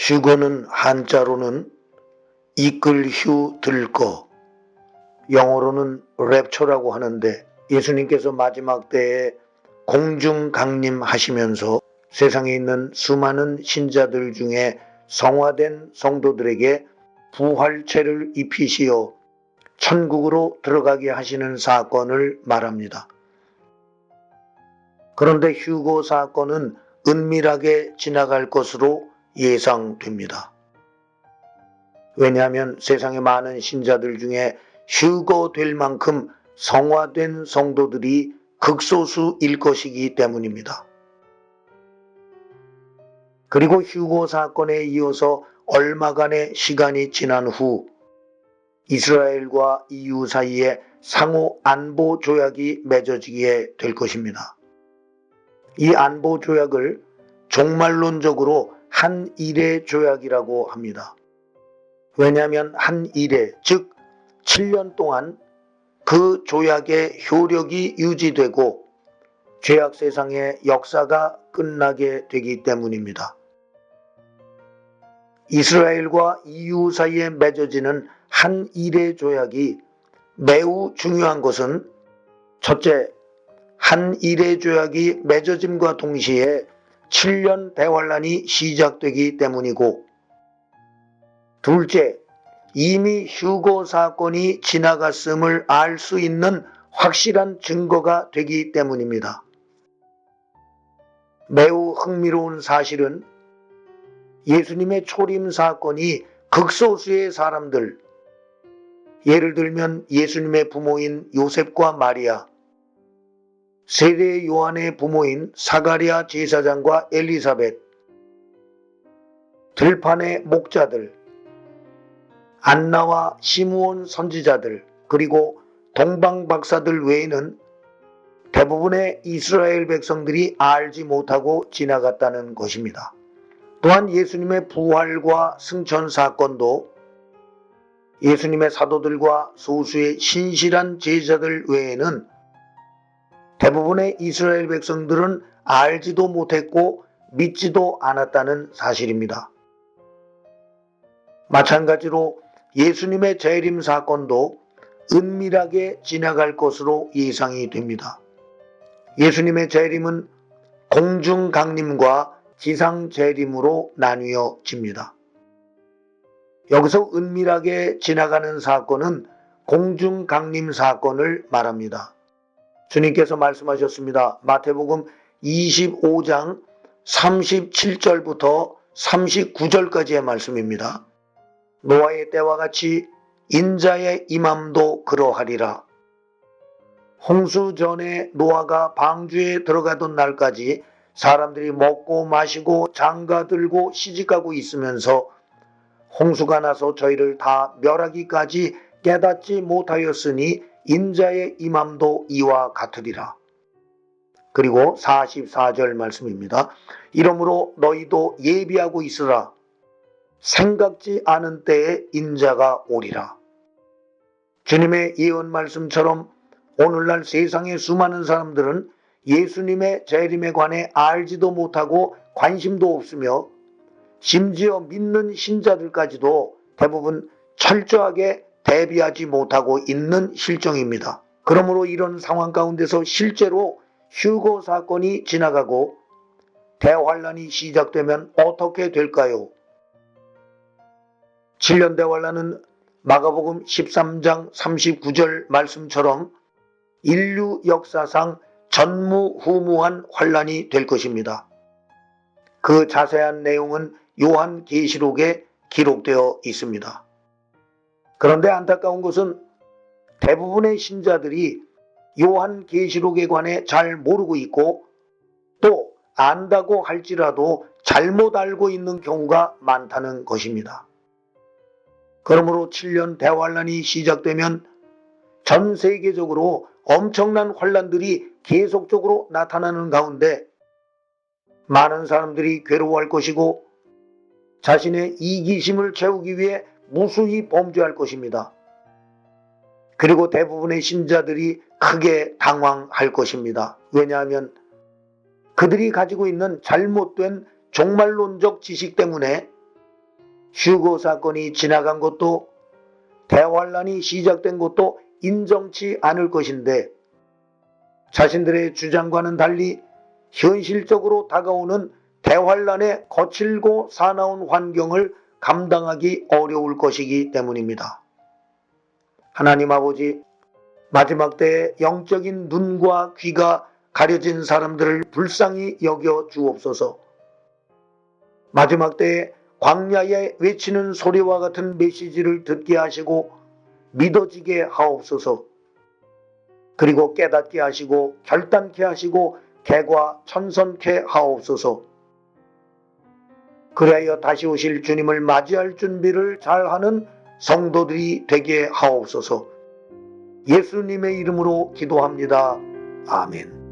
휴거는 한자로는 이끌 휴 들거, 영어로는 랩처라고 하는데 예수님께서 마지막 때에 공중 강림하시면서 세상에 있는 수많은 신자들 중에 성화된 성도들에게 부활체를 입히시어 천국으로 들어가게 하시는 사건을 말합니다. 그런데 휴거 사건은 은밀하게 지나갈 것으로 예상됩니다. 왜냐하면 세상의 많은 신자들 중에 휴거될 만큼 성화된 성도들이 극소수일 것이기 때문입니다. 그리고 휴거 사건에 이어서 얼마간의 시간이 지난 후 이스라엘과 EU 사이에 상호 안보 조약이 맺어지게 될 것입니다. 이 안보 조약을 종말론적으로 한일의 조약이라고 합니다. 왜냐하면 한일의 즉 7년 동안 그 조약의 효력이 유지되고 죄악 세상의 역사가 끝나게 되기 때문입니다. 이스라엘과 EU 사이에 맺어지는 한일의 조약이 매우 중요한 것은 첫째, 한일의 조약이 맺어짐과 동시에 7년 대환란이 시작되기 때문이고, 둘째, 이미 휴거 사건이 지나갔음을 알 수 있는 확실한 증거가 되기 때문입니다. 매우 흥미로운 사실은 예수님의 초림 사건이 극소수의 사람들, 예를 들면 예수님의 부모인 요셉과 마리아, 세례 요한의 부모인 사가랴 제사장과 엘리사벳, 들판의 목자들, 안나와 시므온 선지자들, 그리고 동방 박사들 외에는 대부분의 이스라엘 백성들이 알지 못하고 지나갔다는 것입니다. 또한 예수님의 부활과 승천 사건도 예수님의 사도들과 소수의 신실한 제자들 외에는 대부분의 이스라엘 백성들은 알지도 못했고 믿지도 않았다는 사실입니다. 마찬가지로 예수님의 재림 사건도 은밀하게 지나갈 것으로 예상이 됩니다. 예수님의 재림은 공중 강림과 지상 재림으로 나뉘어집니다. 여기서 은밀하게 지나가는 사건은 공중 강림 사건을 말합니다. 주님께서 말씀하셨습니다. 마태복음 25장 37절부터 39절까지의 말씀입니다. 노아의 때와 같이 인자의 임함도 그러하리라. 홍수 전에 노아가 방주에 들어가던 날까지 사람들이 먹고 마시고 장가들고 시집가고 있으면서 홍수가 나서 저희를 다 멸하기까지 깨닫지 못하였으니 인자의 임함도 이와 같으리라. 그리고 44절 말씀입니다. 이러므로 너희도 예비하고 있으라. 생각지 않은 때에 인자가 오리라. 주님의 예언 말씀처럼 오늘날 세상의 수많은 사람들은 예수님의 재림에 관해 알지도 못하고 관심도 없으며 심지어 믿는 신자들까지도 대부분 철저하게 대비하지 못하고 있는 실정입니다. 그러므로 이런 상황 가운데서 실제로 휴거 사건이 지나가고 대환란이 시작되면 어떻게 될까요? 7년 대환란은 마가복음 13장 39절 말씀처럼 인류 역사상 전무후무한 환란이 될 것입니다. 그 자세한 내용은 요한계시록에 기록되어 있습니다. 그런데 안타까운 것은 대부분의 신자들이 요한계시록에 관해 잘 모르고 있고 또 안다고 할지라도 잘못 알고 있는 경우가 많다는 것입니다. 그러므로 7년 대환란이 시작되면 전 세계적으로 엄청난 환란들이 계속적으로 나타나는 가운데 많은 사람들이 괴로워할 것이고 자신의 이기심을 채우기 위해 무수히 범죄할 것입니다. 그리고 대부분의 신자들이 크게 당황할 것입니다. 왜냐하면 그들이 가지고 있는 잘못된 종말론적 지식 때문에 휴거 사건이 지나간 것도 대환란이 시작된 것도 인정치 않을 것인데 자신들의 주장과는 달리 현실적으로 다가오는 대환란의 거칠고 사나운 환경을 감당하기 어려울 것이기 때문입니다. 하나님 아버지, 마지막 때에 영적인 눈과 귀가 가려진 사람들을 불쌍히 여겨 주옵소서. 마지막 때에 광야에 외치는 소리와 같은 메시지를 듣게 하시고 믿어지게 하옵소서. 그리고 깨닫게 하시고 결단케 하시고 개과천선케 하옵소서. 그리하여 다시 오실 주님을 맞이할 준비를 잘하는 성도들이 되게 하옵소서. 예수님의 이름으로 기도합니다. 아멘.